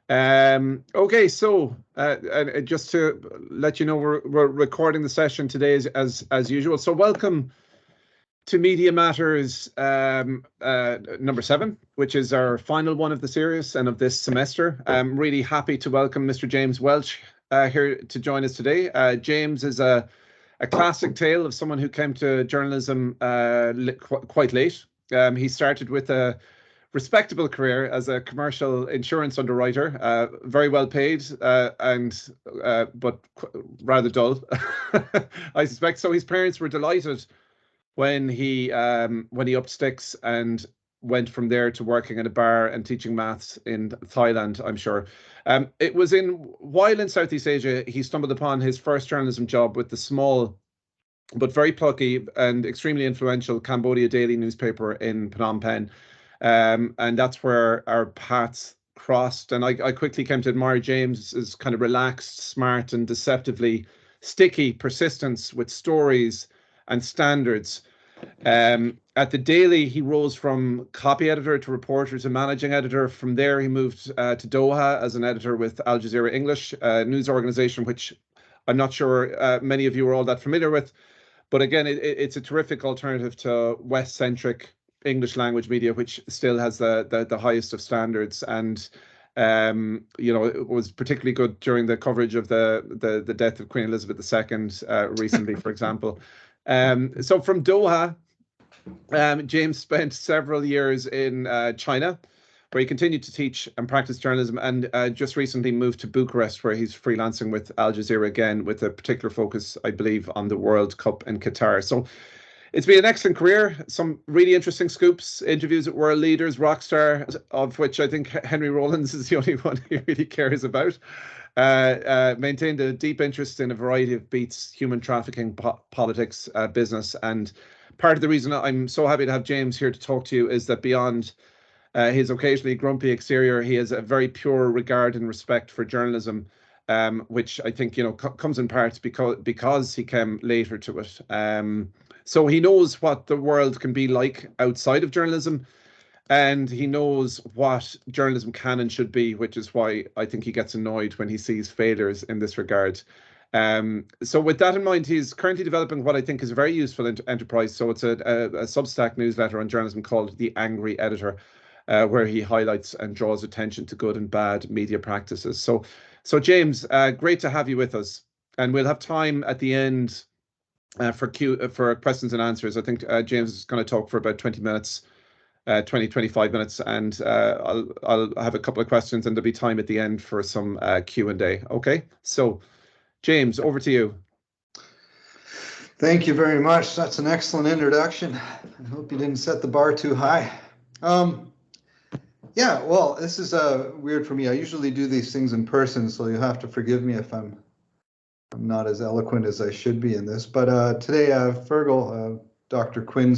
Okay, so just to let you know, we're recording the session today as usual. So welcome to Media Matters number 7, which is our final one of the series and of this semester. I'm really happy to welcome Mr. James Welsh here to join us today. James is a classic tale of someone who came to journalism quite late. He started with a respectable career as a commercial insurance underwriter, very well paid, but rather dull, I suspect. So his parents were delighted when he upped sticks and went from there to working at a bar and teaching maths in Thailand, I'm sure. It was while in Southeast Asia, he stumbled upon his first journalism job with the small but very plucky and extremely influential Cambodia daily newspaper in Phnom Penh. And that's where our paths crossed. And I quickly came to admire James's kind of relaxed, smart, and deceptively sticky persistence with stories and standards. At the Daily, he rose from copy editor to reporter to managing editor. From there, he moved to Doha as an editor with Al Jazeera English, a news organization which I'm not sure many of you are all that familiar with. But again, it's a terrific alternative to West-centric English language media, which still has the highest of standards, and it was particularly good during the coverage of the death of Queen Elizabeth II recently, for example. So from Doha, James spent several years in China, where he continued to teach and practice journalism, and just recently moved to Bucharest, where he's freelancing with Al Jazeera again, with a particular focus, I believe, on the World Cup in Qatar. So it's been an excellent career, some really interesting scoops, interviews with world leaders, rock stars, of which I think Henry Rollins is the only one he really cares about. Maintained a deep interest in a variety of beats: human trafficking, politics, business. And part of the reason I'm so happy to have James here to talk to you is that beyond his occasionally grumpy exterior, he has a very pure regard and respect for journalism, which I think comes in part because he came later to it. So he knows what the world can be like outside of journalism, and he knows what journalism can and should be, which is why I think he gets annoyed when he sees failures in this regard. So with that in mind, he's currently developing what I think is a very useful enterprise. So it's a Substack newsletter on journalism called The Angry Editor, where he highlights and draws attention to good and bad media practices. So James, great to have you with us, and we'll have time at the end for questions and answers. I think James is going to talk for about 20 minutes, 25 minutes, and I'll have a couple of questions, and there'll be time at the end for some Q&A. Okay, so James, over to you. Thank you very much. That's an excellent introduction. I hope you didn't set the bar too high. Yeah, well, this is weird for me. I usually do these things in person, so you'll have to forgive me if I'm not as eloquent as I should be in this. But today, Fergal, Dr. Quinn,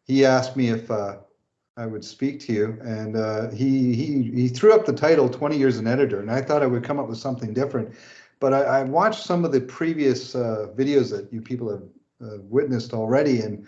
he asked me if I would speak to you, and he threw up the title 20 years an editor, and I thought I would come up with something different. But I watched some of the previous videos that you people have witnessed already, and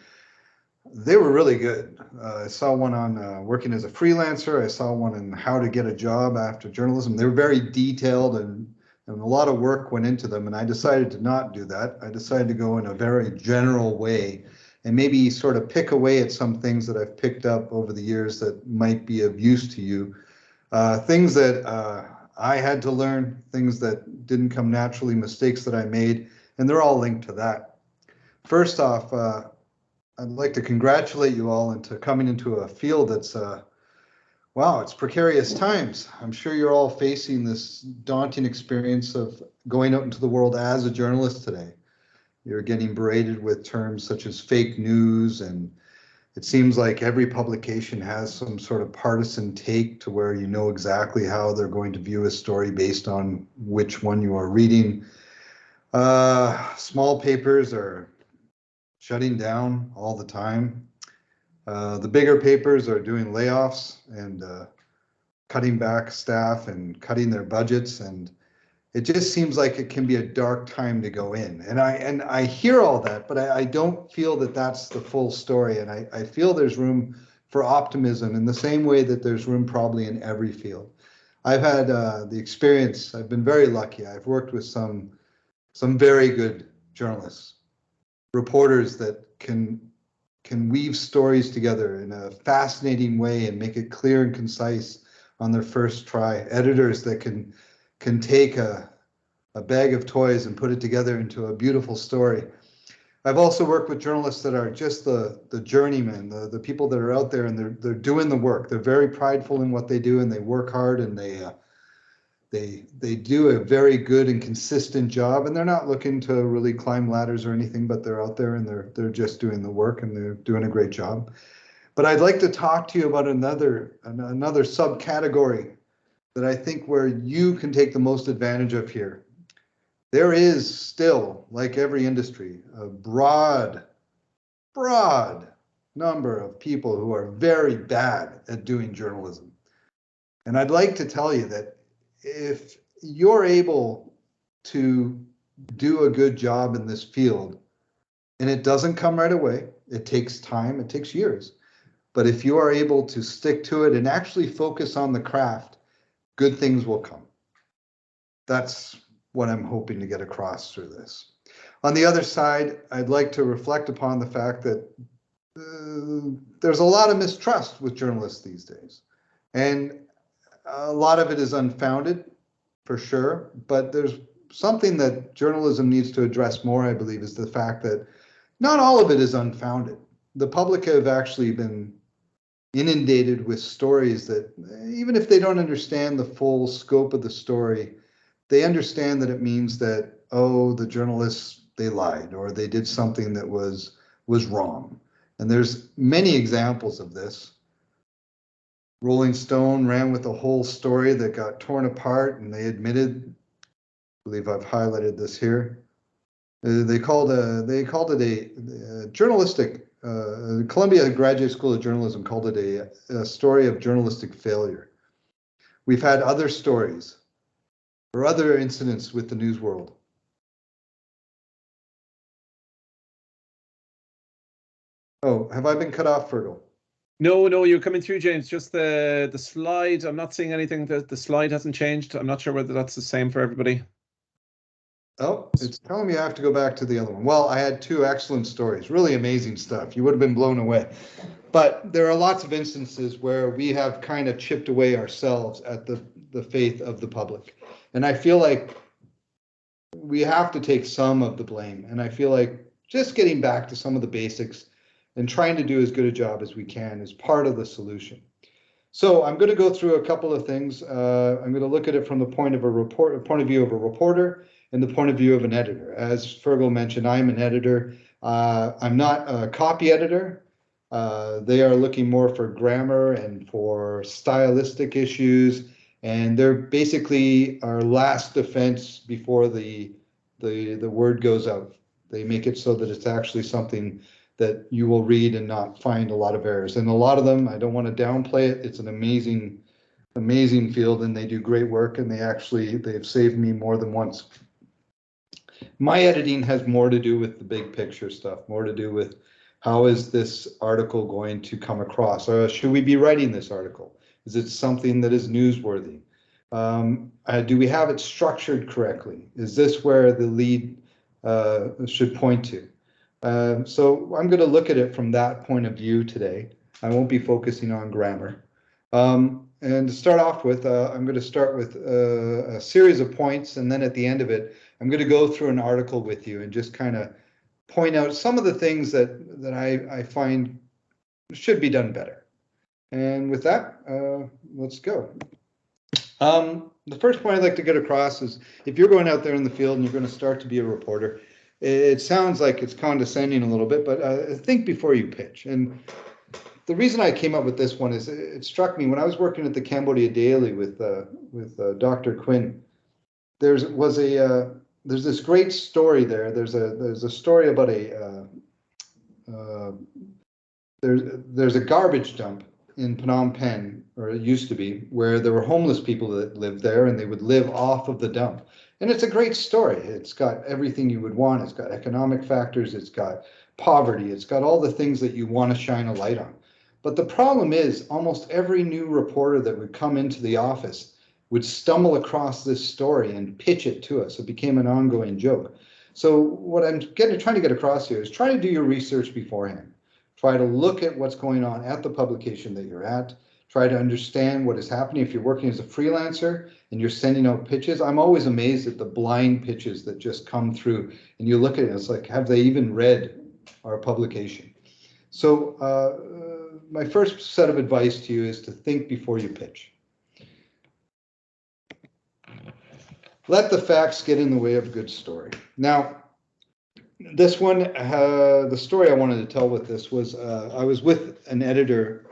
they were really good. I saw one on working as a freelancer. I saw one on how to get a job after journalism. They were very detailed, and a lot of work went into them, and I decided to not do that. I decided to go in a very general way and maybe sort of pick away at some things that I've picked up over the years that might be of use to you. Things that I had to learn, things that didn't come naturally, mistakes that I made, and they're all linked to that. First off, I'd like to congratulate you all into coming into a field that's, wow, it's precarious times. I'm sure you're all facing this daunting experience of going out into the world as a journalist today. You're getting berated with terms such as fake news, and it seems like every publication has some sort of partisan take to where you know exactly how they're going to view a story based on which one you are reading. Small papers are shutting down all the time. The bigger papers are doing layoffs and cutting back staff and cutting their budgets, and it just seems like it can be a dark time to go in. And I hear all that, but I don't feel that that's the full story. And I feel there's room for optimism in the same way that there's room probably in every field. I've had the experience. I've been very lucky. I've worked with some very good journalists, reporters that can weave stories together in a fascinating way and make it clear and concise on their first try. Editors that can take a bag of toys and put it together into a beautiful story. I've also worked with journalists that are just the journeymen, the people that are out there and they're doing the work. They're very prideful in what they do and they work hard and they do a very good and consistent job, and they're not looking to really climb ladders or anything, but they're out there and they're just doing the work and they're doing a great job. But I'd like to talk to you about another subcategory that I think where you can take the most advantage of here. There is still, like every industry, a broad number of people who are very bad at doing journalism. And I'd like to tell you that if you're able to do a good job in this field, and it doesn't come right away, it takes time, it takes years. But if you are able to stick to it and actually focus on the craft, good things will come. That's what I'm hoping to get across through this. On the other side, I'd like to reflect upon the fact that there's a lot of mistrust with journalists these days. And a lot of it is unfounded, for sure, but there's something that journalism needs to address more, I believe, is the fact that not all of it is unfounded. The public have actually been inundated with stories that, even if they don't understand the full scope of the story, they understand that it means that, oh, the journalists, they lied or they did something that was wrong. And there's many examples of this. Rolling Stone ran with a whole story that got torn apart, and they admitted, I believe I've highlighted this here. They called it a journalistic, Columbia Graduate School of Journalism called it a story of journalistic failure. We've had other stories or other incidents with the news world. Oh, have I been cut off, Fergal? No, you're coming through, James. Just the slide. I'm not seeing anything. The slide hasn't changed. I'm not sure whether that's the same for everybody. Oh, it's telling me I have to go back to the other one. Well, I had two excellent stories, really amazing stuff. You would have been blown away. But there are lots of instances where we have kind of chipped away ourselves at the faith of the public. And I feel like we have to take some of the blame. And I feel like just getting back to some of the basics and trying to do as good a job as we can is part of the solution. So I'm going to go through a couple of things. I'm going to look at it from the point of view of a reporter and the point of view of an editor. As Fergal mentioned, I'm an editor. I'm not a copy editor. They are looking more for grammar and for stylistic issues, and they're basically our last defense before the word goes out. They make it so that it's actually something that you will read and not find a lot of errors. And a lot of them, I don't want to downplay it. It's an amazing field, and they do great work, and they've saved me more than once. My editing has more to do with the big picture stuff, more to do with how is this article going to come across? Should we be writing this article? Is it something that is newsworthy? Do we have it structured correctly? Is this where the lead should point to? So I'm going to look at it from that point of view today. I won't be focusing on grammar. And to start off with, I'm going to start with a series of points, and then at the end of it, I'm going to go through an article with you and just kind of point out some of the things that I find should be done better. And with that, let's go. The first point I'd like to get across is if you're going out there in the field and you're going to start to be a reporter, it sounds like it's condescending a little bit, but think before you pitch. And the reason I came up with this one is it struck me when I was working at the Cambodia Daily with Dr. Quinn. There's this great story there. There's a story about there's a garbage dump in Phnom Penh, or it used to be, where there were homeless people that lived there, and they would live off of the dump. And it's a great story. It's got everything you would want. It's got economic factors. It's got poverty. It's got all the things that you want to shine a light on. But the problem is almost every new reporter that would come into the office would stumble across this story and pitch it to us. It became an ongoing joke. So what I'm trying to get across here is try to do your research beforehand. Try to look at what's going on at the publication that you're at. Try to understand what is happening. If you're working as a freelancer and you're sending out pitches, I'm always amazed at the blind pitches that just come through. And you look at it, it's like, have they even read our publication? So my first set of advice to you is to think before you pitch. Let the facts get in the way of a good story. Now, this one, the story I wanted to tell with this was I was with an editor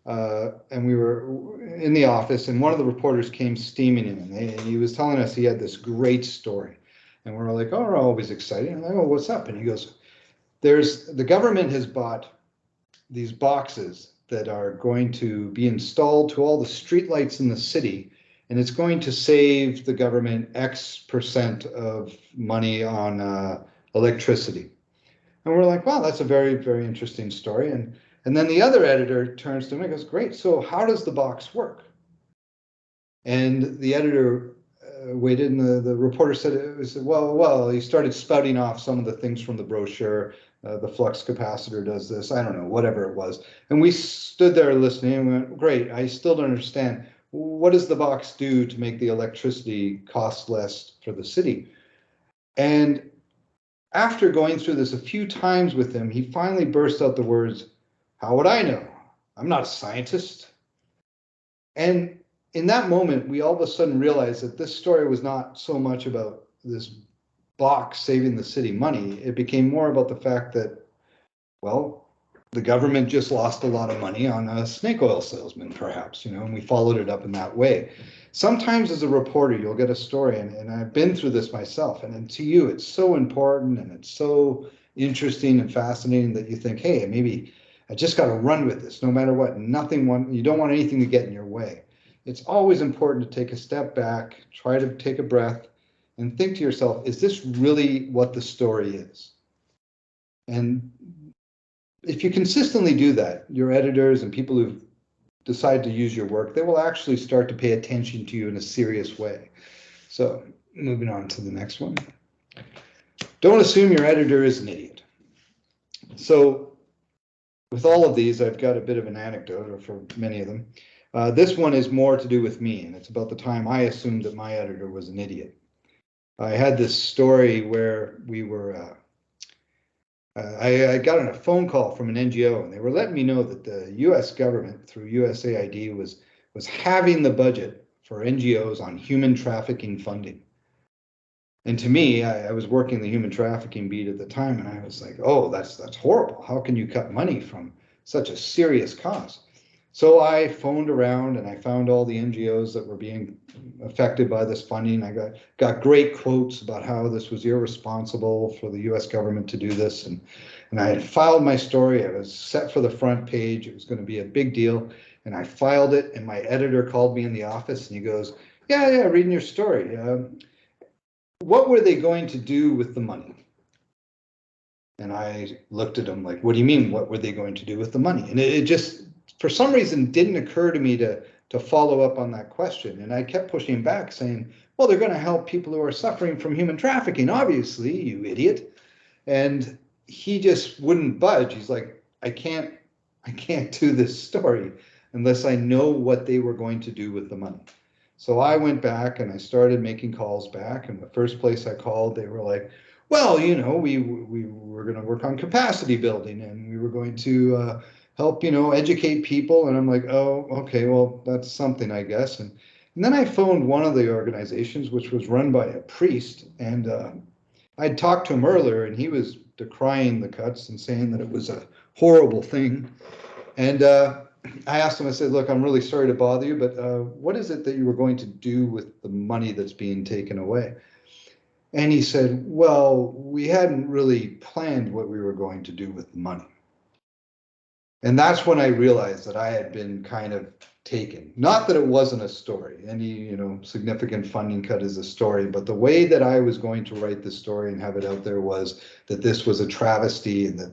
and we were in the office, and one of the reporters came steaming in, and he was telling us he had this great story. And we're like, oh, we're always excited. And I'm like, oh, what's up? And he goes, the government has bought these boxes that are going to be installed to all the streetlights in the city, and it's going to save the government X% of money on electricity. And we're like, wow, that's a very, very interesting story. And then the other editor turns to me and goes, great, so how does the box work? And the editor waited, and the reporter said, well, he started spouting off some of the things from the brochure. The flux capacitor does this, I don't know, whatever it was. And we stood there listening and we went, great, I still don't understand. What does the box do to make the electricity cost less for the city? And after going through this a few times with him, he finally burst out the words, how would I know? I'm not a scientist. And in that moment, we all of a sudden realized that this story was not so much about this box saving the city money. It became more about the fact that, well, the government just lost a lot of money on a snake oil salesman, perhaps, and we followed it up in that way. Sometimes as a reporter, you'll get a story, and I've been through this myself, and to you, it's so important and it's so interesting and fascinating that you think, hey, maybe I just got to run with this no matter what. You don't want anything to get in your way. It's always important to take a step back, try to take a breath, and think to yourself, is this really what the story is? And if you consistently do that, your editors and people who decide to use your work, they will actually start to pay attention to you in a serious way. So moving on to the next one. Don't assume your editor is an idiot. So with all of these, I've got a bit of an anecdote, or for many of them. This one is more to do with me, and it's about the time I assumed that my editor was an idiot. I had this story where we were, I got on a phone call from an NGO, and they were letting me know that the US government, through USAID, was halving the budget for NGOs on human trafficking funding. And to me, I was working the human trafficking beat at the time, and I was like, oh, that's horrible. How can you cut money from such a serious cause? So I phoned around and I found all the NGOs that were being affected by this funding. I got great quotes about how this was irresponsible for the US government to do this. And I had filed my story. I was set for the front page. It was going to be a big deal. And I filed it, and my editor called me in the office and he goes, yeah, reading your story. What were they going to do with the money? And I looked at him like, what do you mean, what were they going to do with the money? And it just, for some reason, didn't occur to me to follow up on that question. And I kept pushing back saying, well, they're going to help people who are suffering from human trafficking, obviously, you idiot. And he just wouldn't budge. He's like, I can't do this story unless I know what they were going to do with the money. So I went back and I started making calls back. And the first place I called, they were like, well, we were going to work on capacity building, and we were going to help, educate people. And I'm like, oh, okay, well, that's something, I guess. And then I phoned one of the organizations, which was run by a priest. And I'd talked to him earlier, and he was decrying the cuts and saying that it was a horrible thing. And I asked him, I said, look, I'm really sorry to bother you, but what is it that you were going to do with the money that's being taken away? And he said, well, we hadn't really planned what we were going to do with the money. And that's when I realized that I had been kind of taken. Not that it wasn't a story. Any, significant funding cut is a story, but the way that I was going to write the story and have it out there was that this was a travesty, and that,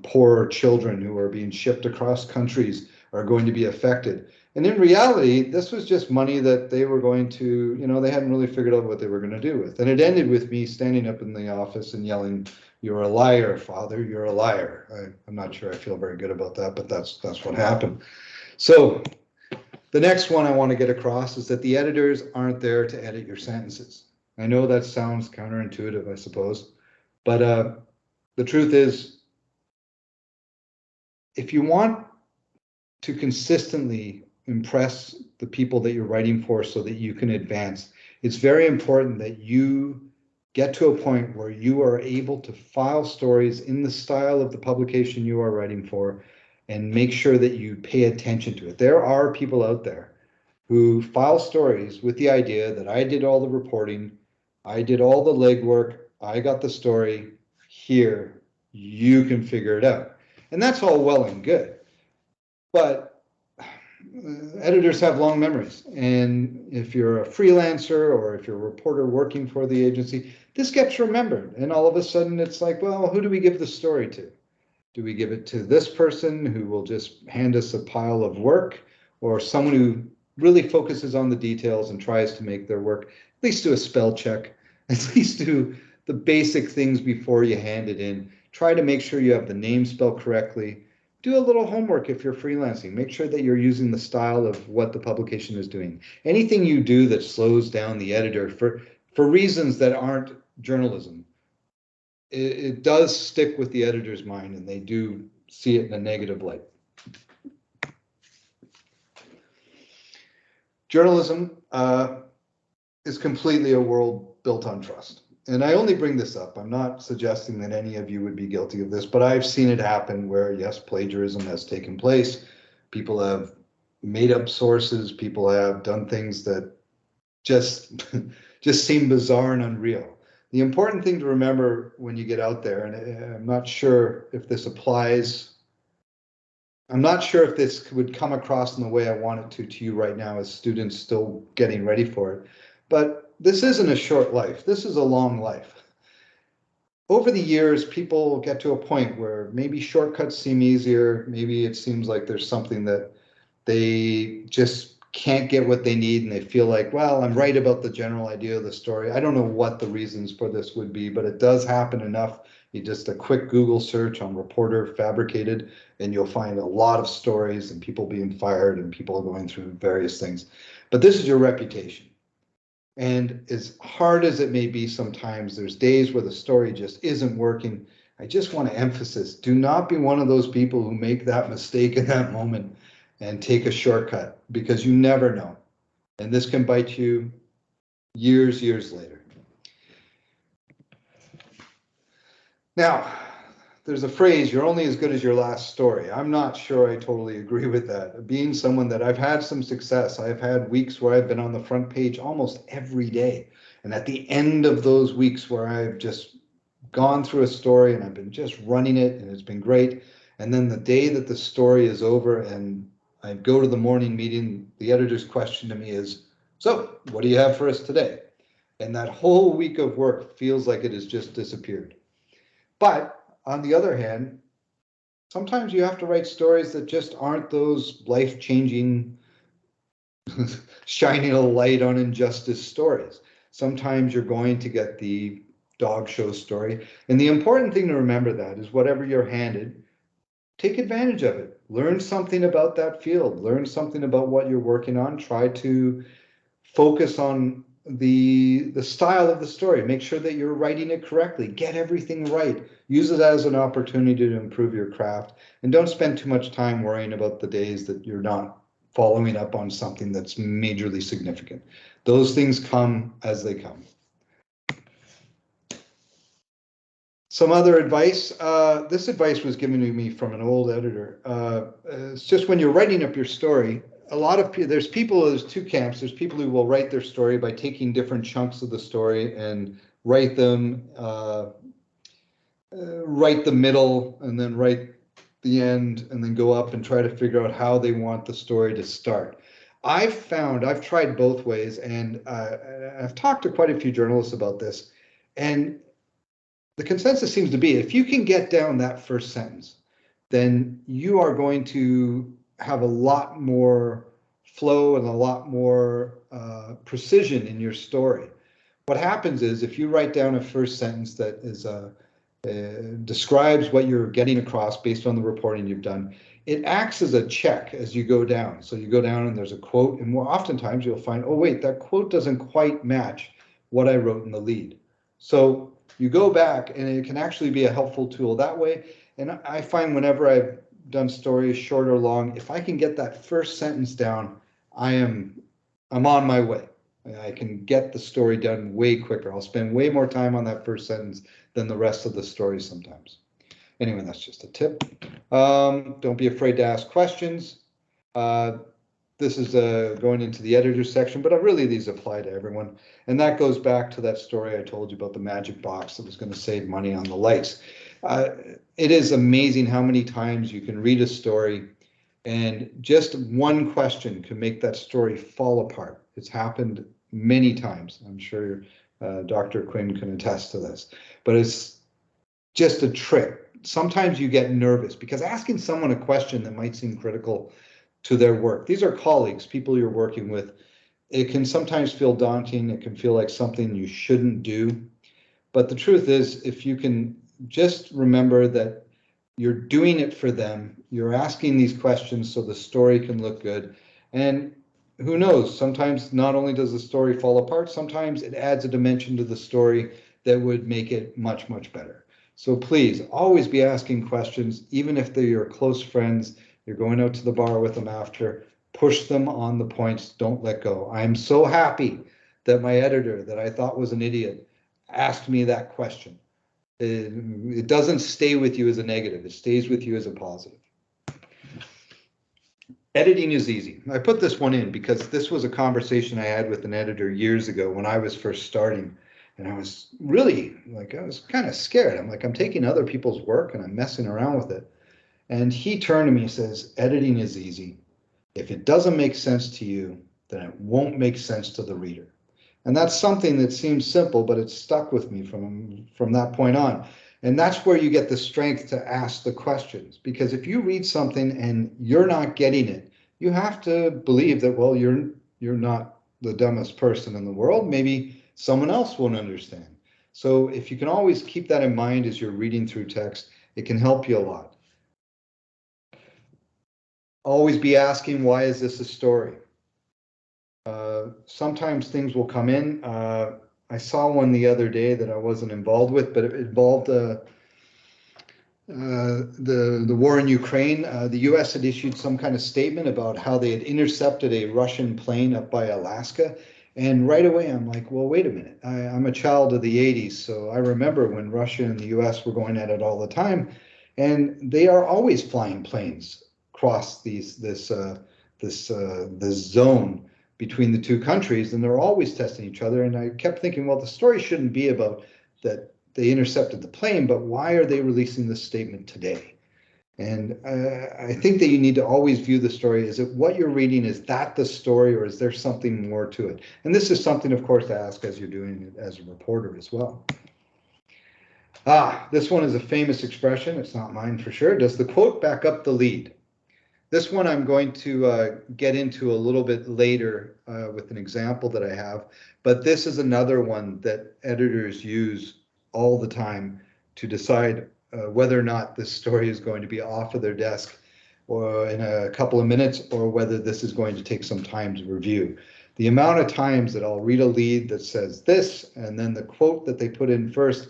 poor children who are being shipped across countries are going to be affected. And in reality, this was just money that they were going to, they hadn't really figured out what they were going to do with. And it ended with me standing up in the office and yelling, "You're a liar, Father, you're a liar." I'm not sure I feel very good about that, but that's what happened. So the next one I want to get across is that the editors aren't there to edit your sentences. I know that sounds counterintuitive, I suppose, but the truth is, if you want to consistently impress the people that you're writing for so that you can advance, it's very important that you get to a point where you are able to file stories in the style of the publication you are writing for and make sure that you pay attention to it. There are people out there who file stories with the idea that I did all the reporting, I did all the legwork, I got the story, here, you can figure it out. And that's all well and good. But editors have long memories. And if you're a freelancer or if you're a reporter working for the agency, this gets remembered. And all of a sudden it's like, well, who do we give the story to? Do we give it to this person who will just hand us a pile of work, or someone who really focuses on the details and tries to make their work, at least do a spell check, at least do the basic things before you hand it in. Try to make sure you have the name spelled correctly. Do a little homework if you're freelancing. Make sure that you're using the style of what the publication is doing. Anything you do that slows down the editor for reasons that aren't journalism, it does stick with the editor's mind, and they do see it in a negative light. Journalism is completely a world built on trust. And I only bring this up, I'm not suggesting that any of you would be guilty of this, but I've seen it happen where, yes, plagiarism has taken place. People have made up sources, people have done things that just seem bizarre and unreal. The important thing to remember when you get out there, and I'm not sure if this applies, I'm not sure if this would come across in the way I want it to you right now as students still getting ready for it, but this isn't a short life. This is a long life. Over the years, people get to a point where maybe shortcuts seem easier. Maybe it seems like there's something that they just can't get what they need, and they feel like, well, I'm right about the general idea of the story. I don't know what the reasons for this would be, but it does happen enough. You just a quick Google search on reporter fabricated, and you'll find a lot of stories and people being fired and people going through various things. But this is your reputation. And as hard as it may be sometimes, there's days where the story just isn't working. I just want to emphasize, do not be one of those people who make that mistake in that moment and take a shortcut, because you never know. And this can bite you years later. Now, there's a phrase, you're only as good as your last story. I'm not sure I totally agree with that. Being someone that I've had some success, I've had weeks where I've been on the front page almost every day. And at the end of those weeks where I've just gone through a story and I've been just running it and it's been great. And then the day that the story is over and I go to the morning meeting, the editor's question to me is, so what do you have for us today? And that whole week of work feels like it has just disappeared. But on the other hand, sometimes you have to write stories that just aren't those life-changing, shining a light on injustice stories. Sometimes you're going to get the dog show story. And the important thing to remember that is whatever you're handed, take advantage of it. Learn something about that field. Learn something about what you're working on. Try to focus on the style of the story. Make sure that you're writing it correctly. Get everything right. Use it as an opportunity to improve your craft. And don't spend too much time worrying about the days that you're not following up on something that's majorly significant. Those things come as they come. Some other advice. This advice was given to me from an old editor. It's just when you're writing up your story, a lot of people, there's two camps. There's people who will write their story by taking different chunks of the story and write them, write the middle and then write the end and then go up and try to figure out how they want the story to start. I've tried both ways, and I've talked to quite a few journalists about this, and the consensus seems to be if you can get down that first sentence, then you are going to have a lot more flow and a lot more precision in your story. What happens is if you write down a first sentence that is describes what you're getting across based on the reporting you've done, it acts as a check as you go down. So you go down and there's a quote, and more oftentimes you'll find, oh wait, that quote doesn't quite match what I wrote in the lead. So you go back, and it can actually be a helpful tool that way. And I find whenever I've done stories, short or long, if I can get that first sentence down, I'm on my way. I can get the story done way quicker. I'll spend way more time on that first sentence than the rest of the story sometimes. Anyway, that's just a tip. Don't be afraid to ask questions. This is going into the editor section, but really these apply to everyone. And that goes back to that story I told you about the magic box that was going to save money on the lights. It is amazing how many times you can read a story and just one question can make that story fall apart. It's happened many times. I'm sure Dr. Quinn can attest to this, but it's just a trick. Sometimes you get nervous because asking someone a question that might seem critical to their work, these are colleagues, people you're working with, it can sometimes feel daunting. It can feel like something you shouldn't do. But the truth is, if you can just remember that you're doing it for them, you're asking these questions so the story can look good. And who knows, sometimes not only does the story fall apart, sometimes it adds a dimension to the story that would make it much, much better. So please always be asking questions, even if they're your close friends, you're going out to the bar with them after, push them on the points, don't let go. I'm so happy that my editor, that I thought was an idiot, asked me that question. It doesn't stay with you as a negative, it stays with you as a positive. Editing is easy. I put this one in because this was a conversation I had with an editor years ago when I was first starting. And I was really like, I was kind of scared. I'm like, I'm taking other people's work and I'm messing around with it. And he turned to me and says, editing is easy. If it doesn't make sense to you, then it won't make sense to the reader. And that's something that seems simple, but it's stuck with me from that point on. And that's where you get the strength to ask the questions. Because if you read something and you're not getting it, you have to believe that, well, you're not the dumbest person in the world. Maybe someone else won't understand. So if you can always keep that in mind as you're reading through text, it can help you a lot. Always be asking, why is this a story? Sometimes things will come in. I saw one the other day that I wasn't involved with, but it involved the war in Ukraine. The US had issued some kind of statement about how they had intercepted a Russian plane up by Alaska. And right away, I'm like, well, wait a minute. I'm a child of the 80s, so I remember when Russia and the US were going at it all the time. And they are always flying planes across this zone between the two countries, and they're always testing each other. And I kept thinking, well, the story shouldn't be about that they intercepted the plane, but why are they releasing this statement today? And I think that you need to always view the story as what you're reading, is that the story, or is there something more to it? And this is something, of course, to ask as you're doing it as a reporter as well. This one is a famous expression. It's not mine for sure. Does the quote back up the lead? This one I'm going to get into a little bit later with an example that I have, but this is another one that editors use all the time to decide whether or not this story is going to be off of their desk or in a couple of minutes, or whether this is going to take some time to review. The amount of times that I'll read a lead that says this, and then the quote that they put in first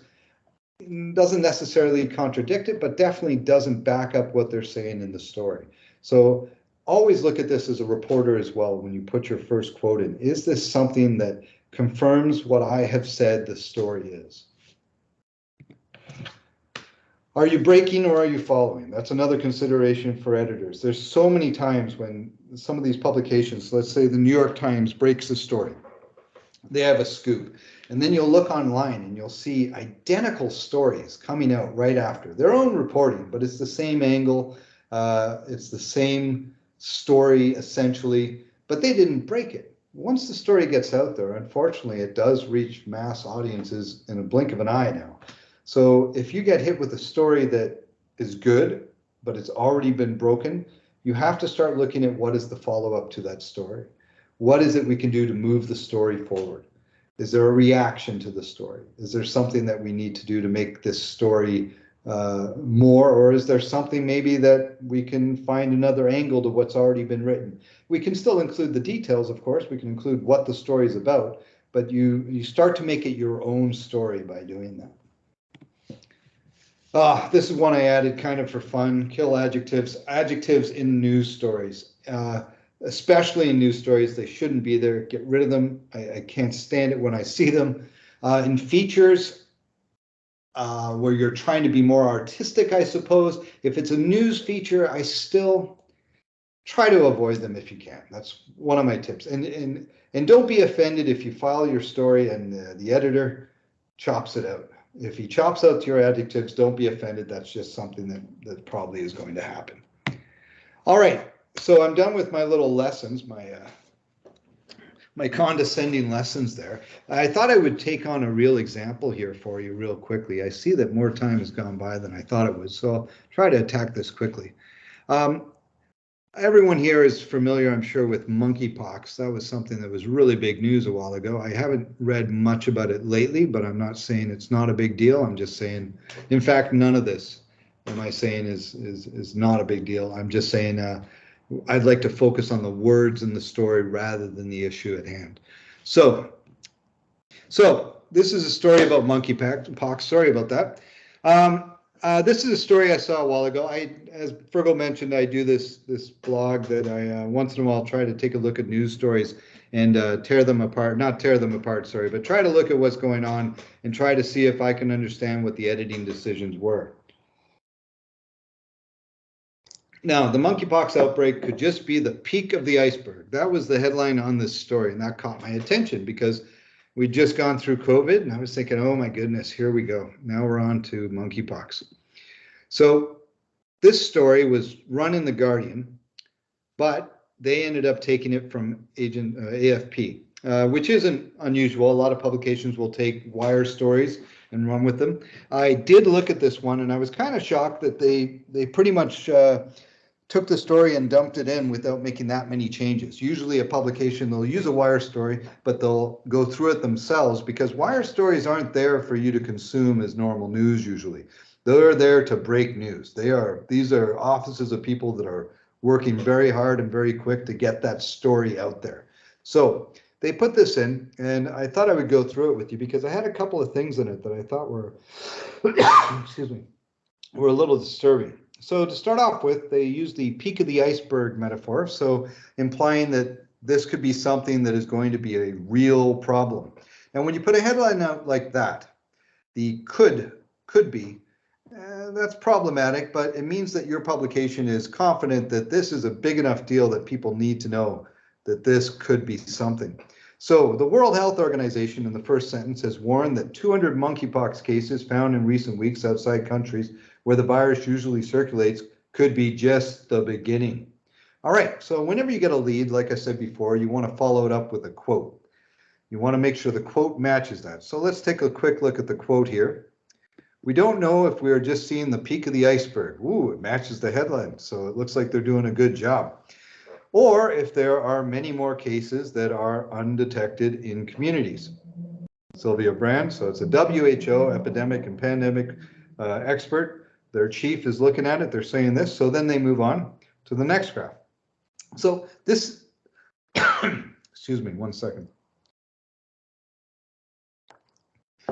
doesn't necessarily contradict it, but definitely doesn't back up what they're saying in the story. So always look at this as a reporter as well when you put your first quote in. Is this something that confirms what I have said the story is? Are you breaking or are you following? That's another consideration for editors. There's so many times when some of these publications, let's say the New York Times breaks a story, they have a scoop, and then you'll look online and you'll see identical stories coming out right after their own reporting, but it's the same angle, it's the same story essentially, but they didn't break it. Once the story gets out there, unfortunately, it does reach mass audiences in a blink of an eye now. So if you get hit with a story that is good, but it's already been broken, you have to start looking at what is the follow-up to that story. What is it we can do to move the story forward? Is there a reaction to the story? Is there something that we need to do to make this story more, or is there something maybe that we can find another angle to what's already been written? We can still include the details, of course. We can include what the story is about, but you start to make it your own story by doing that. This is one I added kind of for fun. Kill adjectives. Adjectives in news stories. Especially in news stories, they shouldn't be there. Get rid of them. I can't stand it when I see them. In features, where you're trying to be more artistic, I suppose. If it's a news feature, I still try to avoid them if you can. That's one of my tips. And don't be offended if you file your story and the editor chops it out. If he chops out your adjectives, don't be offended. That's just something that probably is going to happen. All right. So I'm done with my little lessons, my condescending lessons there. I thought I would take on a real example here for you real quickly. I see that more time has gone by than I thought it would, so I'll try to attack this quickly. Everyone here is familiar, I'm sure, with monkeypox. That was something that was really big news a while ago. I haven't read much about it lately, but I'm not saying it's not a big deal. I'm just saying, in fact, none of this am I saying is not a big deal. I'm just saying I'd like to focus on the words in the story rather than the issue at hand. So this is a story about monkeypox. Sorry about that. This is a story I saw a while ago. As Fergal mentioned, I do this blog that I once in a while try to take a look at news stories and tear them apart. Not tear them apart, sorry, but try to look at what's going on and try to see if I can understand what the editing decisions were. Now, the monkeypox outbreak could just be the peak of the iceberg. That was the headline on this story, and that caught my attention because we'd just gone through COVID, and I was thinking, oh my goodness, here we go. Now we're on to monkeypox. So this story was run in The Guardian, but they ended up taking it from AFP, which isn't unusual. A lot of publications will take wire stories and run with them. I did look at this one, and I was kind of shocked that they pretty much took the story and dumped it in without making that many changes. Usually a publication, they'll use a wire story, but they'll go through it themselves because wire stories aren't there for you to consume as normal news usually. They're there to break news. These are offices of people that are working very hard and very quick to get that story out there. So they put this in, and I thought I would go through it with you because I had a couple of things in it that I thought were, excuse me, were a little disturbing. So to start off with, they use the peak of the iceberg metaphor, so implying that this could be something that is going to be a real problem. And when you put a headline out like that, the could be, that's problematic, but it means that your publication is confident that this is a big enough deal that people need to know that this could be something. So the World Health Organization in the first sentence has warned that 200 monkeypox cases found in recent weeks outside countries where the virus usually circulates could be just the beginning. All right, so whenever you get a lead, like I said before, you want to follow it up with a quote. You want to make sure the quote matches that. So let's take a quick look at the quote here. We don't know if we are just seeing the peak of the iceberg. Ooh, it matches the headline, so it looks like they're doing a good job. Or if there are many more cases that are undetected in communities. Sylvia Brand, so it's a WHO epidemic and pandemic expert. Their chief is looking at it, they're saying this, so then they move on to the next graph. So this, excuse me, one second.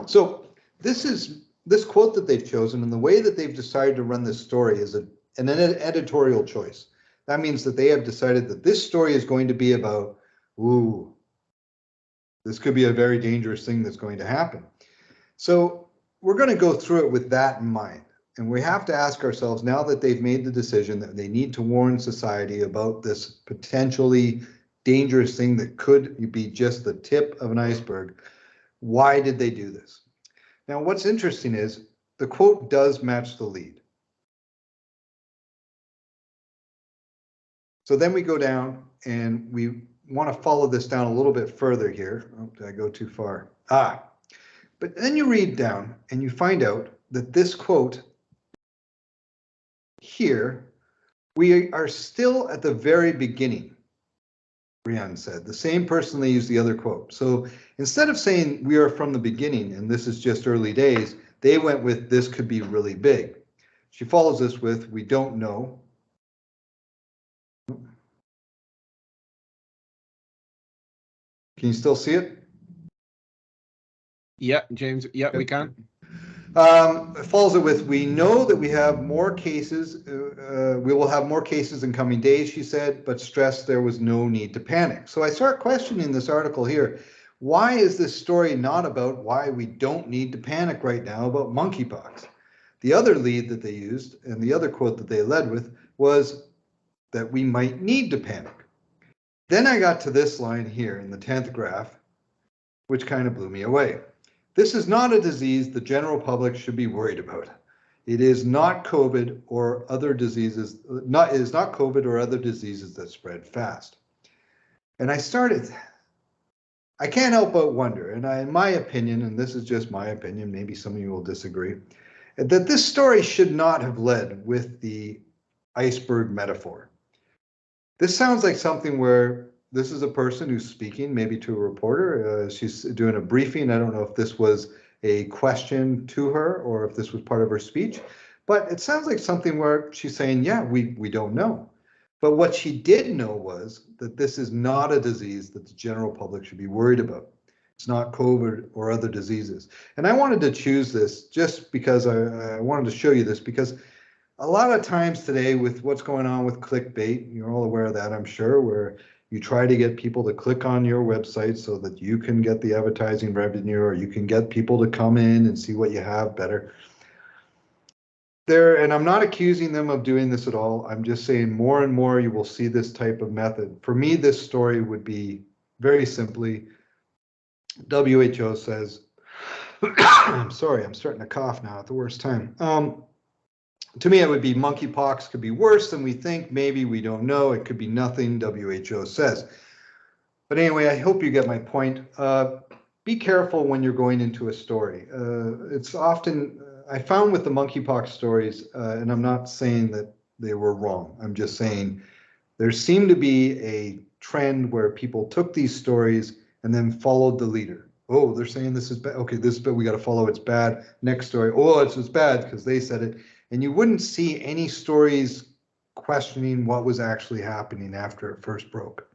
So this quote that they've chosen and the way that they've decided to run this story is an editorial choice. That means that they have decided that this story is going to be about, ooh, this could be a very dangerous thing that's going to happen. So we're going to go through it with that in mind. And we have to ask ourselves, now that they've made the decision that they need to warn society about this potentially dangerous thing that could be just the tip of an iceberg, why did they do this? Now, what's interesting is the quote does match the lead. So then we go down and we want to follow this down a little bit further here. Oh, did I go too far? But then you read down and you find out that this quote here We are still at the very beginning, Brian said, the same person they used the other quote. So instead of saying we are from the beginning and this is just early days, they went with this could be really big. She follows this with we don't know. Can you still see it? Yeah, James. Yeah, we can. Follows it with we know that we have more cases. We will have more cases in coming days, she said, but stressed there was no need to panic. So I start questioning this article here. Why is this story not about why we don't need to panic right now about monkeypox? The other lead that they used and the other quote that they led with was that we might need to panic. Then I got to this line here in the 10th graph, which kind of blew me away. This is not a disease the general public should be worried about. It is not COVID or other diseases. It is not COVID or other diseases that spread fast. And I can't help but wonder, and in my opinion, and this is just my opinion, maybe some of you will disagree, that this story should not have led with the iceberg metaphor. This sounds like something where this is a person who's speaking, maybe to a reporter. She's doing a briefing. I don't know if this was a question to her or if this was part of her speech, but it sounds like something where she's saying, yeah, we don't know. But what she did know was that this is not a disease that the general public should be worried about. It's not COVID or other diseases. And I wanted to choose this just because I wanted to show you this, because a lot of times today with what's going on with clickbait, you're all aware of that, I'm sure, where you try to get people to click on your website so that you can get the advertising revenue, or you can get people to come in and see what you have better. And I'm not accusing them of doing this at all. I'm just saying more and more you will see this type of method. For me, this story would be very simply, WHO says, I'm sorry, I'm starting to cough now at the worst time. To me, it would be monkeypox could be worse than we think. Maybe we don't know. It could be nothing, WHO says. But anyway, I hope you get my point. Be careful when you're going into a story. It's often, I found with the monkeypox stories, and I'm not saying that they were wrong. I'm just saying there seemed to be a trend where people took these stories and then followed the leader. Oh, they're saying this is bad. Okay, this is bad. We got to follow. It's bad. Next story. Oh, it's bad because they said it. And you wouldn't see any stories questioning what was actually happening after it first broke.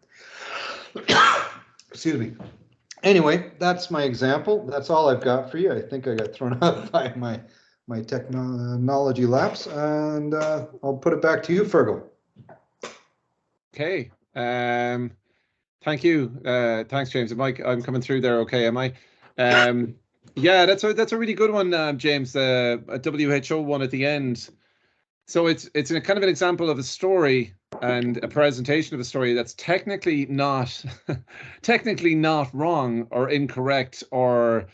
Excuse me. Anyway, that's my example. That's all I've got for you. I think I got thrown out by my technology lapse, and I'll put it back to you, Fergal. Okay. Thank you. Thanks, James. I'm coming through there. Okay, am I? Yeah, that's a really good one, James. A WHO one at the end. So it's a kind of an example of a story and a presentation of a story that's technically not wrong or incorrect or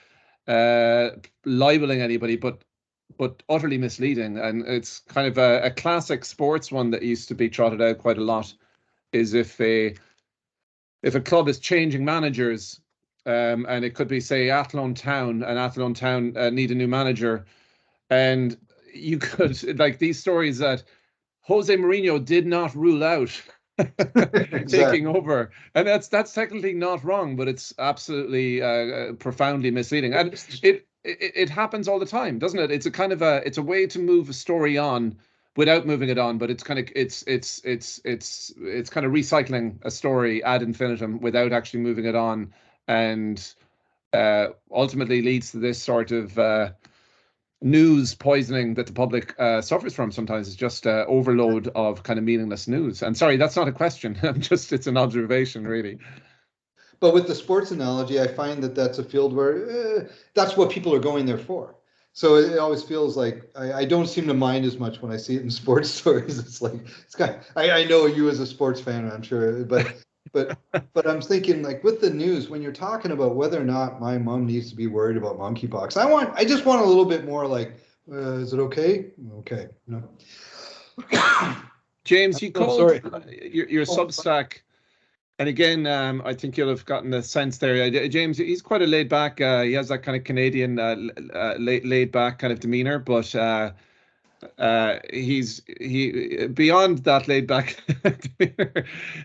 libeling anybody, but utterly misleading. And it's kind of a classic sports one that used to be trotted out quite a lot. Is if a club is changing managers. And it could be, say, Athlone Town, and Athlone Town need a new manager. And you could, like these stories that Jose Mourinho did not rule out taking over. And that's technically not wrong, but it's absolutely profoundly misleading. And it happens all the time, doesn't it? It's a kind of it's a way to move a story on without moving it on, but it's kind of it's kind of recycling a story ad infinitum without actually moving it on. And ultimately leads to this sort of news poisoning that the public suffers from sometimes. It's just overload of kind of meaningless news. And sorry, that's not a question. It's an observation, really. But with the sports analogy, I find that that's a field where that's what people are going there for. So it always feels like I don't seem to mind as much when I see it in sports stories. It's like I know you as a sports fan, I'm sure, but I'm thinking, like, with the news, when you're talking about whether or not my mom needs to be worried about monkeypox, I just want a little bit more like, is it okay? Okay. No. James, you called your Substack, and again, I think you'll have gotten the sense there. James, he's quite a laid back. He has that kind of Canadian laid back kind of demeanor, but he beyond that laid back.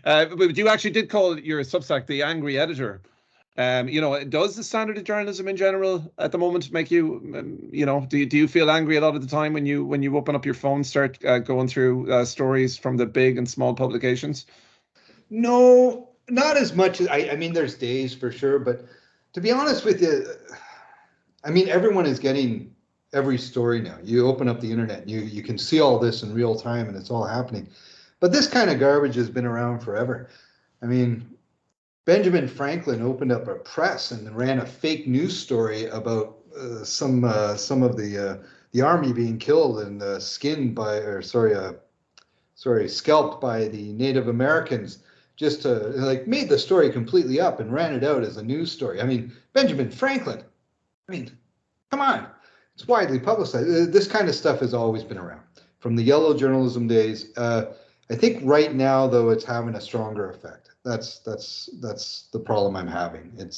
But you actually did call your Substack the Angry Editor. Does the standard of journalism in general at the moment make you, do you feel angry a lot of the time when you open up your phone, start going through stories from the big and small publications? No, not as much as I mean, there's days for sure, but to be honest with you, I mean, everyone is getting every story now. You open up the internet, and you can see all this in real time, and it's all happening. But this kind of garbage has been around forever. I mean, Benjamin Franklin opened up a press and ran a fake news story about some of the army being killed and skinned by, or scalped by the Native Americans. Just to made the story completely up and ran it out as a news story. I mean, Benjamin Franklin. I mean, come on. It's widely publicized. This kind of stuff has always been around from the yellow journalism days. I think right now, though, it's having a stronger effect. That's the problem I'm having. It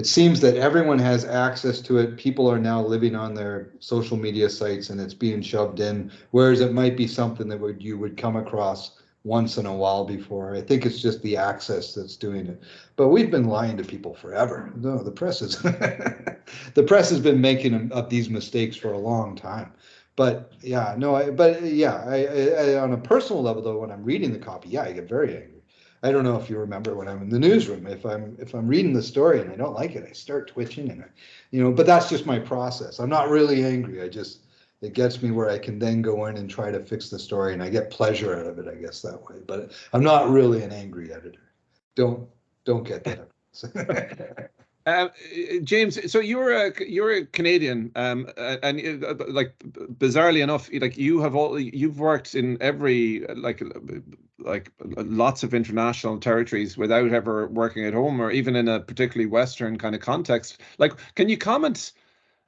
seems that everyone has access to it. People are now living on their social media sites, and it's being shoved in. Whereas it might be something that you would come across once in a while before. I think it's just the access that's doing it. But we've been lying to people forever. No, the press is the press has been making up these mistakes for a long time. But yeah, no, I on a personal level though, when I'm reading the copy, yeah, I get very angry. I don't know if you remember when I'm in the newsroom, if I'm reading the story and I don't like it, I start twitching and but that's just my process. I'm not really angry. It gets me where I can then go in and try to fix the story, and I get pleasure out of it, I guess, that way. But I'm not really an angry editor. Don't get that. James, so you're a Canadian, and bizarrely enough, you've worked in every like lots of international territories without ever working at home or even in a particularly Western kind of context. Can you comment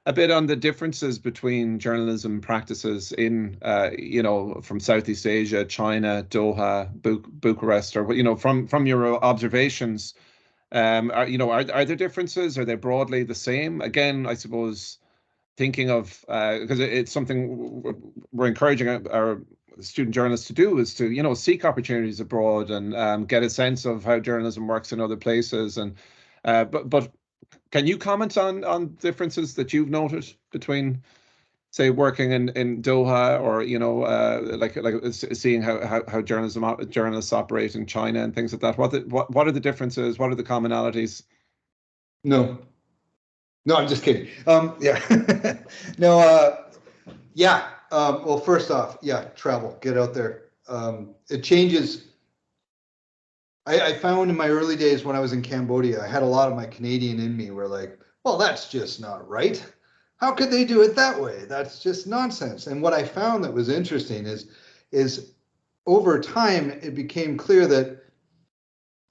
a bit on the differences between journalism practices in, from Southeast Asia, China, Doha, Bucharest, or from your observations? Are there differences? Are they broadly the same? Again, I suppose thinking of because it's something we're encouraging our student journalists to do is to seek opportunities abroad and get a sense of how journalism works in other places. And but can you comment on differences that you've noted between, say, working in Doha or seeing how journalists operate in China and things like that? What are the differences? What are the commonalities? No, I'm just kidding. Yeah, no, yeah. Well, first off, yeah, travel, get out there. It changes. I found in my early days when I was in Cambodia, I had a lot of my Canadian in me were like, well, that's just not right. How could they do it that way? That's just nonsense. And what I found that was interesting is over time, it became clear that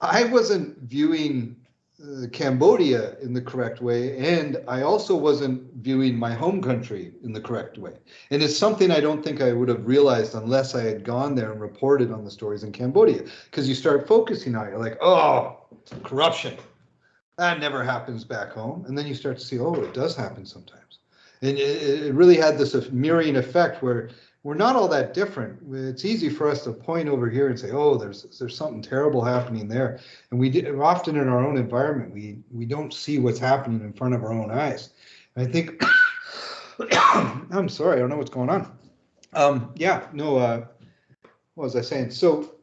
I wasn't viewing Cambodia in the correct way, and I also wasn't viewing my home country in the correct way. And it's something I don't think I would have realized unless I had gone there and reported on the stories in Cambodia. Because you start focusing on it, you're like, oh, corruption. That never happens back home. And then you start to see, oh, it does happen sometimes. And it really had this mirroring effect where we're not all that different. It's easy for us to point over here and say, oh, there's something terrible happening there. And often in our own environment, we don't see what's happening in front of our own eyes. And I think, I'm sorry, I don't know what's going on. What was I saying? So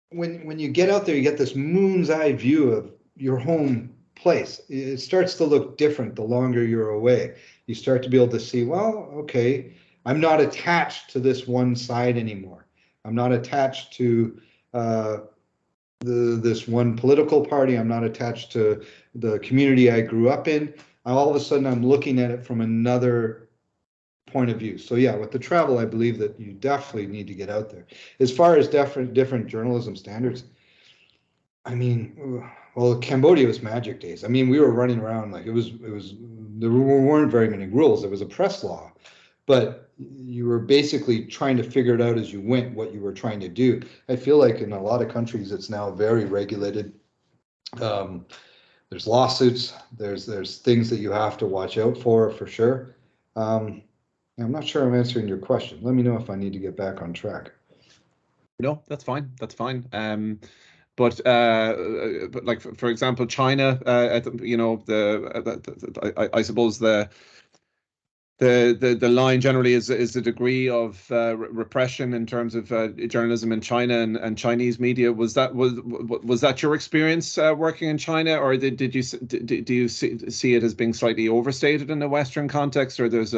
when you get out there, you get this moon's eye view of your home place. It starts to look different the longer you're away. You start to be able to see, well, okay, I'm not attached to this one side anymore. I'm not attached to this one political party. I'm not attached to the community I grew up in. All of a sudden, I'm looking at it from another point of view. So yeah, with the travel, I believe that you definitely need to get out there. As far as different journalism standards, I mean, well, Cambodia was magic days. I mean, we were running around like there weren't very many rules. There was a press law, but you were basically trying to figure it out as you went what you were trying to do. I feel like in a lot of countries, it's now very regulated. There's lawsuits. There's things that you have to watch out for sure. I'm not sure I'm answering your question. Let me know if I need to get back on track. No, that's fine. That's fine. But like for example, China, I suppose the line generally is the degree of repression in terms of journalism in China and Chinese media. Was that your experience working in China, or do you see it as being slightly overstated in the Western context, or there's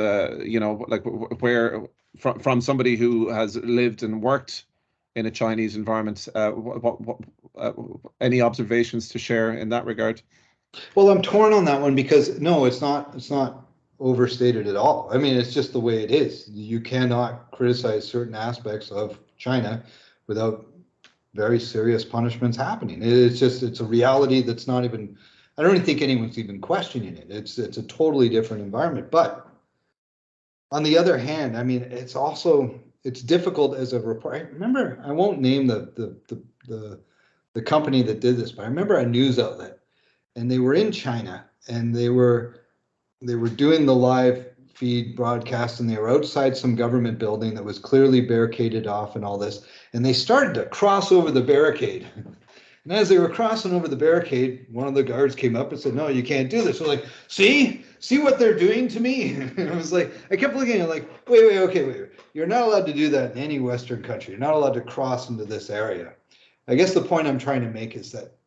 where from somebody who has lived and worked in a Chinese environment, any observations to share in that regard? Well, I'm torn on that one because no, it's not overstated at all. I mean, it's just the way it is. You cannot criticize certain aspects of China without very serious punishments happening. It's a reality that's not even, I don't even think anyone's even questioning it. It's a totally different environment. But on the other hand, I mean, it's difficult as a reporter. I remember, I won't name the company that did this, but I remember a news outlet, and they were in China, and they were doing the live feed broadcast, and they were outside some government building that was clearly barricaded off and all this, and they started to cross over the barricade. And as they were crossing over the barricade, one of the guards came up and said, "No, you can't do this." I was like, see what they're doing to me? And I was like, I kept looking at it like, wait. You're not allowed to do that in any Western country. You're not allowed to cross into this area. I guess the point I'm trying to make is that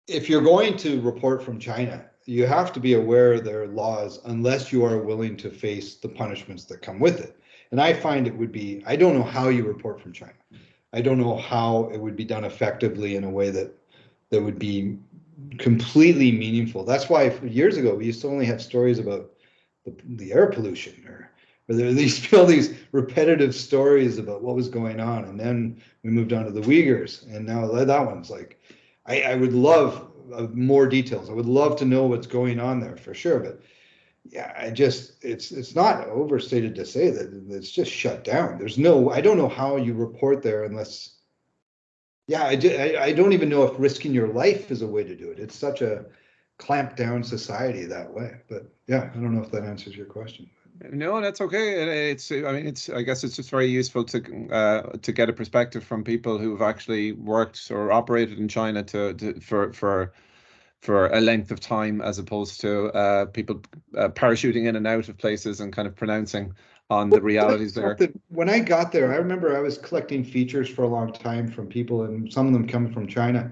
if you're going to report from China, you have to be aware of their laws unless you are willing to face the punishments that come with it. And I find it would be, I don't know how you report from China. I don't know how it would be done effectively in a way that would be completely meaningful. That's why years ago we used to only have stories about the air pollution, or there used to be all these repetitive stories about what was going on. And then we moved on to the Uyghurs, and now that one's like, I would love more details. I would love to know what's going on there for sure. But yeah, it's not overstated to say that it's just shut down. I don't know how you report there unless, yeah, I don't even know if risking your life is a way to do it. It's such a clamped down society that way. But yeah, I don't know if that answers your question. No, that's okay. I guess it's just very useful to get a perspective from people who've actually worked or operated in China for a length of time, as opposed to people parachuting in and out of places and kind of pronouncing on the realities there. When I got there, I remember I was collecting features for a long time from people, and some of them come from China.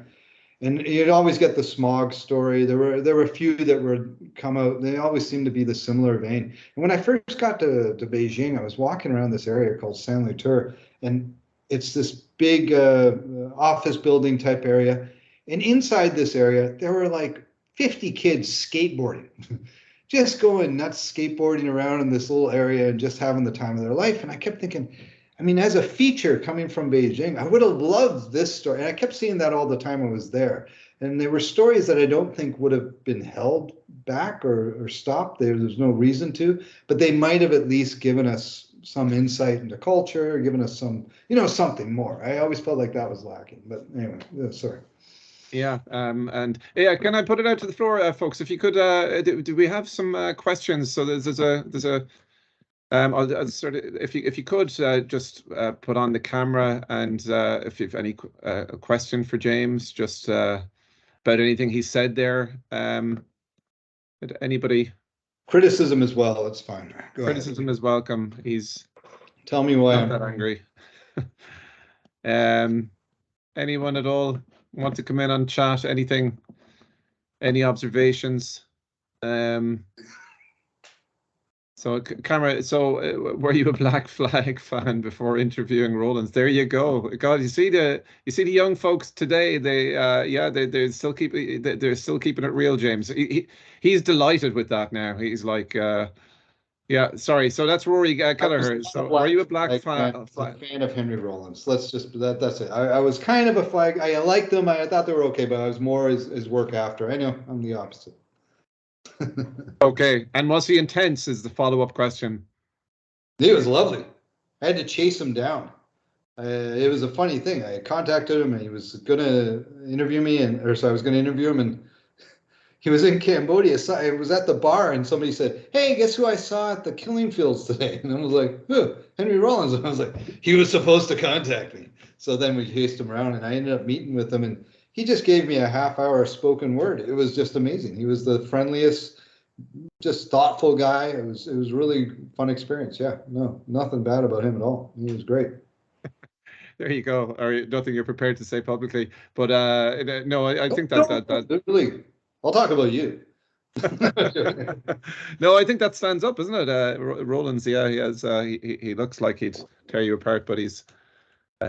And you'd always get the smog story. There were a few that would come out. They always seem to be the similar vein. And when I first got to Beijing, I was walking around this area called Sanlitun, and it's this big office building type area. And inside this area, there were like 50 kids skateboarding, just going nuts, skateboarding around in this little area and just having the time of their life. And I kept thinking, I mean, as a feature coming from Beijing, I would have loved this story. And I kept seeing that all the time I was there. And there were stories that I don't think would have been held back or stopped. There's no reason to, but they might have at least given us some insight into culture, given us some, something more. I always felt like that was lacking. But anyway, sorry. Yeah, and yeah, can I put it out to the floor, folks? If you could, do we have some questions? So there's a I'll sort of, if you could just put on the camera, and if you've any question for James, just about anything he said there. Anybody? Criticism as well. It's fine. Go Criticism ahead. is welcome. He's tell me why not that angry. Anyone at all want to come in on chat? Anything? Any observations? So camera, were you a Black Flag fan before interviewing Rollins? There you go. God, you see the young folks today. They're still keeping it real, James. He's delighted with that now. He's like, yeah. Sorry. So that's Rory Kelleher. So were you a Black fan? A fan of Henry Rollins. Let's just that's it. I was kind of a flag. I liked them. I thought they were okay, but I was more his work after. I know I'm the opposite. Okay, and was he intense is the follow-up question. He was lovely. I had to chase him down. It was a funny thing. I contacted him, and he was going to interview me, I was going to interview him, and he was in Cambodia. So it was at the bar, and somebody said, "Hey, guess who I saw at the killing fields today?" And I was like, "Who? Henry Rollins." And I was like, "He was supposed to contact me." So then we chased him around, and I ended up meeting with him, and he just gave me a half-hour spoken word. It was just amazing. He was the friendliest, just thoughtful guy. It was really fun experience. Yeah, no, nothing bad about him at all. He was great. There you go. Or nothing you're prepared to say publicly, but no, I think that Really, I'll talk about you. No, I think that stands up, isn't it? Rollins, yeah, he has. He looks like he'd tear you apart, but he's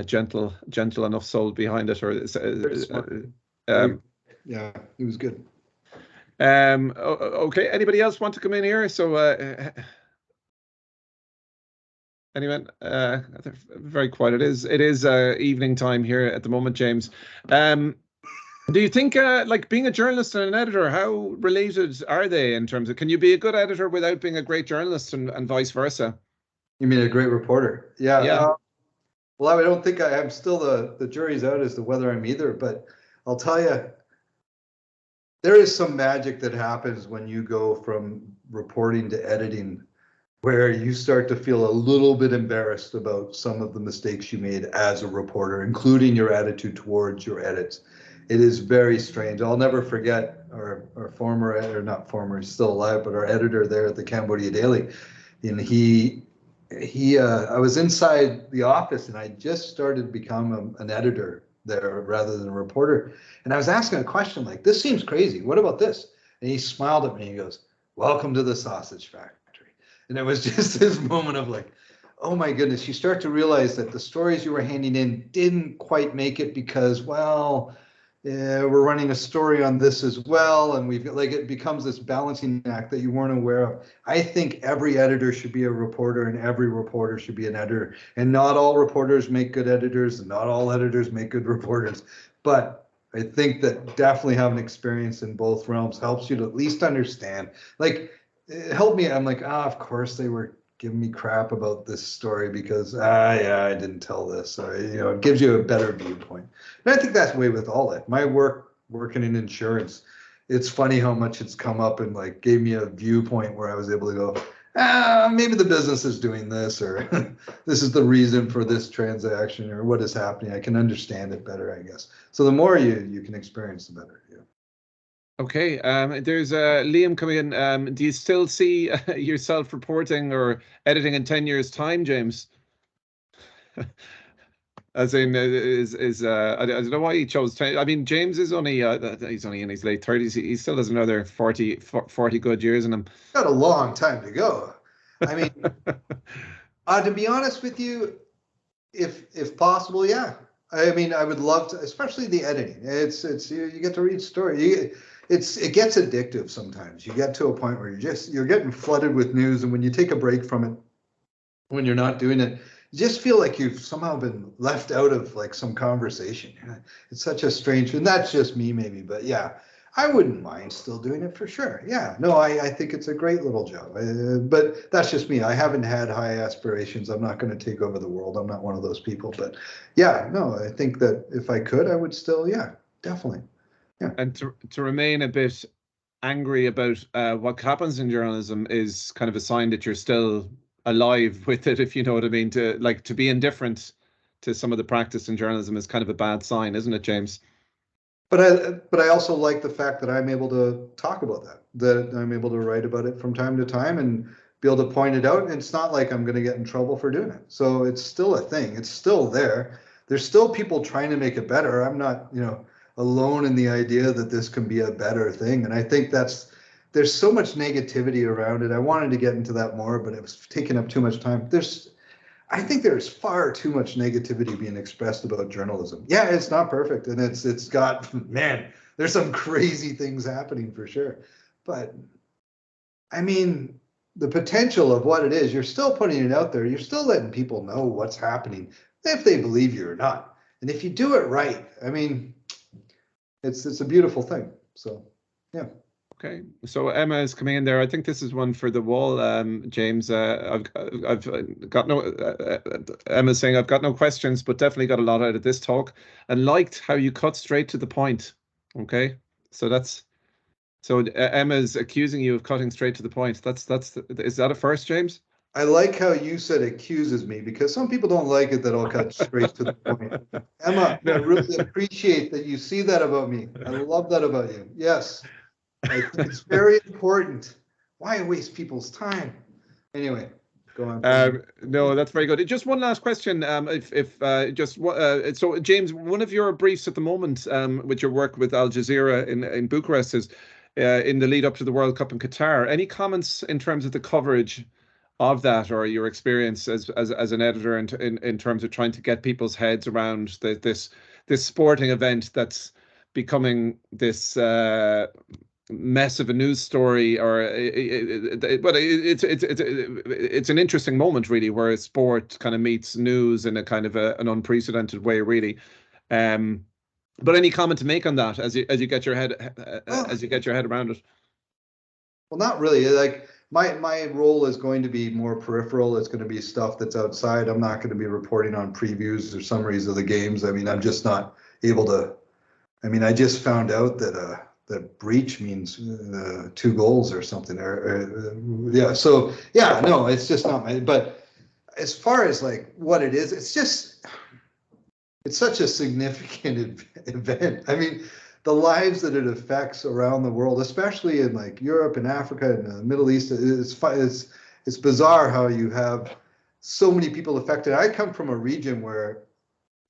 gentle enough soul behind it. Or yeah, he was good. Okay. Anybody else want to come in here? So anyone? They're very quiet. It is evening time here at the moment, James. Do you think, like being a journalist and an editor, how related are they in terms of, can you be a good editor without being a great journalist and vice versa? You mean a great reporter? Yeah. Yeah. Well, I don't think I'm still the jury's out as to whether I'm either, but I'll tell you, there is some magic that happens when you go from reporting to editing, where you start to feel a little bit embarrassed about some of the mistakes you made as a reporter, including your attitude towards your edits. It is very strange. I'll never forget our former editor, not former, he's still alive, but our editor there at the Cambodia Daily. And I was inside the office, and I just started to become an editor there rather than a reporter. And I was asking a question like, "This seems crazy. What about this?" And he smiled at me and he goes, "Welcome to the sausage factory." And it was just this moment of like, oh my goodness, you start to realize that the stories you were handing in didn't quite make it because, well, we're running a story on this as well, and we've like, it becomes this balancing act that you weren't aware of. I think every editor should be a reporter, and every reporter should be an editor. And not all reporters make good editors, and not all editors make good reporters. But I think that definitely having experience in both realms helps you to at least understand. Like, it helped me. I'm like, of course they were giving me crap about this story because yeah, I didn't tell this. Or, it gives you a better viewpoint. And I think that's the way with all that. My working in insurance, it's funny how much it's come up and like gave me a viewpoint where I was able to go, maybe the business is doing this, or this is the reason for this transaction, or what is happening. I can understand it better, I guess. So the more you can experience, the better. Yeah. Okay. There's Liam coming in. Do you still see yourself reporting or editing in 10 years' time, James? As in, I don't know why he chose 10. I mean, James is only he's only in his late 30s. He still has another 40 good years in him. Got a long time to go. I mean, to be honest with you, if possible, yeah. I mean, I would love to, especially the editing. It's you get to read story. It gets addictive sometimes. You get to a point where you're getting flooded with news, and when you take a break from it, when you're not doing it, you just feel like you've somehow been left out of like some conversation. It's such a strange, and that's just me maybe, but yeah, I wouldn't mind still doing it for sure. Yeah, no, I think it's a great little job, but that's just me. I haven't had high aspirations. I'm not going to take over the world. I'm not one of those people, but yeah, no, I think that if I could, I would still, yeah, definitely. Yeah. And to remain a bit angry about what happens in journalism is kind of a sign that you're still alive with it, if you know what I mean. To be indifferent to some of the practice in journalism is kind of a bad sign, isn't it, James? But I also like the fact that I'm able to talk about that I'm able to write about it from time to time and be able to point it out. And it's not like I'm going to get in trouble for doing it. So it's still a thing. It's still there. There's still people trying to make it better. I'm not, alone in the idea that this can be a better thing. And I think there's so much negativity around it. I wanted to get into that more, but it was taking up too much time. I think there's far too much negativity being expressed about journalism. Yeah, it's not perfect, and it's got, man, there's some crazy things happening for sure. But I mean, the potential of what it is, you're still putting it out there. You're still letting people know what's happening, if they believe you or not. And if you do it right, I mean, it's a beautiful thing. So, yeah. Okay, so Emma is coming in there. I think this is one for the wall, James. I've got no. Emma's saying I've got no questions, but definitely got a lot out of this talk, and liked how you cut straight to the point. Okay, so that's So Emma's accusing you of cutting straight to the point. Is that a first, James? I like how you said accuses me, because some people don't like it that I'll cut straight to the point. Emma, I really appreciate that you see that about me. I love that about you. Yes, I think it's very important. Why waste people's time? Anyway, go on. No, that's very good. Just one last question. So James, one of your briefs at the moment, with your work with Al Jazeera in Bucharest, is in the lead up to the World Cup in Qatar. Any comments in terms of the coverage of that, or your experience as an editor in terms of trying to get people's heads around this sporting event that's becoming this mess of a news story, or but it's an interesting moment really, where sport kind of meets news in a kind of an unprecedented way, really. But any comment to make on that as you get your head around it? Well, not really. Like my role is going to be more peripheral. It's going to be stuff that's outside. I'm not going to be reporting on previews or summaries of the games. I mean, I'm just not able to. I mean, I just found out that that breach means 2 goals or something. Yeah. So yeah, no, it's just not my. But as far as like what it is, it's such a significant event. I mean, the lives that it affects around the world, especially in like Europe and Africa and the Middle East, it's bizarre how you have so many people affected. I come from a region where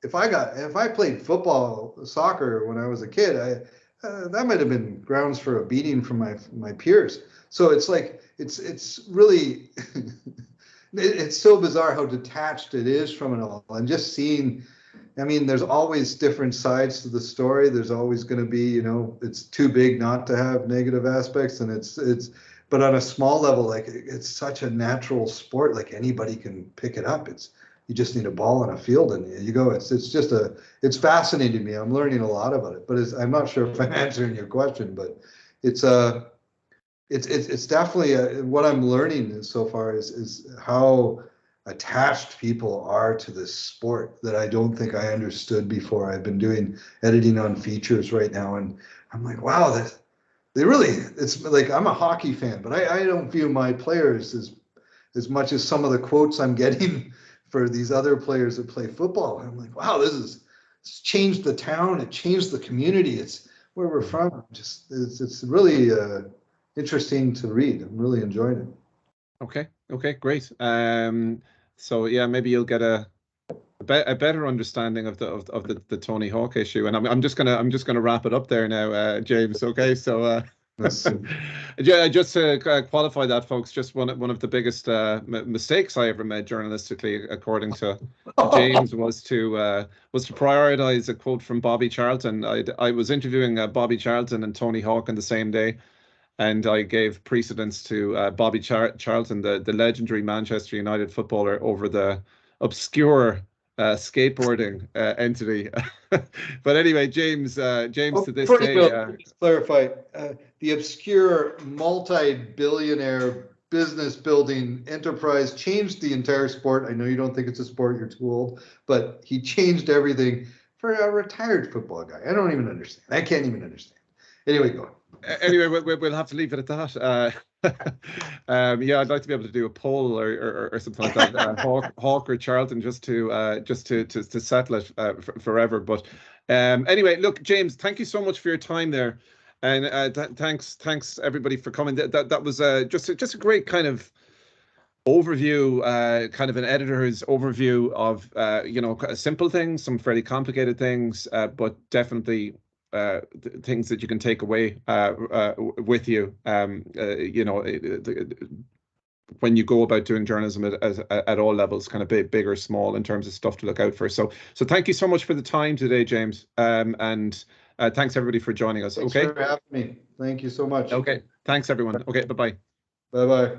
if I played soccer when I was a kid, that might have been grounds for a beating from my peers. So it's like it's really it's so bizarre how detached it is from it all, and just seeing. I mean, there's always different sides to the story. There's always going to be, it's too big not to have negative aspects, and but on a small level, like it's such a natural sport, like anybody can pick it up. You just need a ball on a field and you go. It's fascinating to me. I'm learning a lot about it, but I'm not sure if I'm answering your question, but it's definitely what I'm learning so far is how attached people are to this sport that I don't think I understood before. I've been doing editing on features right now, and I'm like, wow, it's like, I'm a hockey fan, but I don't view my players as much as some of the quotes I'm getting for these other players that play football. I'm like, wow, it's changed the town, it changed the community, it's where we're from. It's really interesting to read. I'm really enjoying it. Okay, great. So yeah, maybe you'll get a better understanding of the Tony Hawk issue, and I'm just gonna wrap it up there now, James. Okay, so yeah, just to qualify that, folks, just one of the biggest mistakes I ever made journalistically, according to James, was to prioritize a quote from Bobby Charlton. I was interviewing Bobby Charlton and Tony Hawk on the same day. And I gave precedence to Bobby Charlton, the legendary Manchester United footballer, over the obscure skateboarding entity. But anyway, James, to this day, clarify, the obscure multi-billionaire business building enterprise changed the entire sport. I know you don't think it's a sport, you're too old, but he changed everything for a retired football guy. I don't even understand. I can't even understand. Anyway, go on. Anyway, we'll have to leave it at that. Yeah, I'd like to be able to do a poll or something like that. Hawk or Charlton, just to settle it forever. But anyway, look, James, thank you so much for your time there, and thanks everybody for coming. That was just a great kind of overview, kind of an editor's overview of simple things, some fairly complicated things, but definitely things that you can take away with you, when you go about doing journalism at all levels, kind of big or small, in terms of stuff to look out for. So thank you so much for the time today, James, and thanks everybody for joining us. Thanks for having me. Thank you so much. Okay, thanks everyone. Okay, bye-bye. Bye-bye.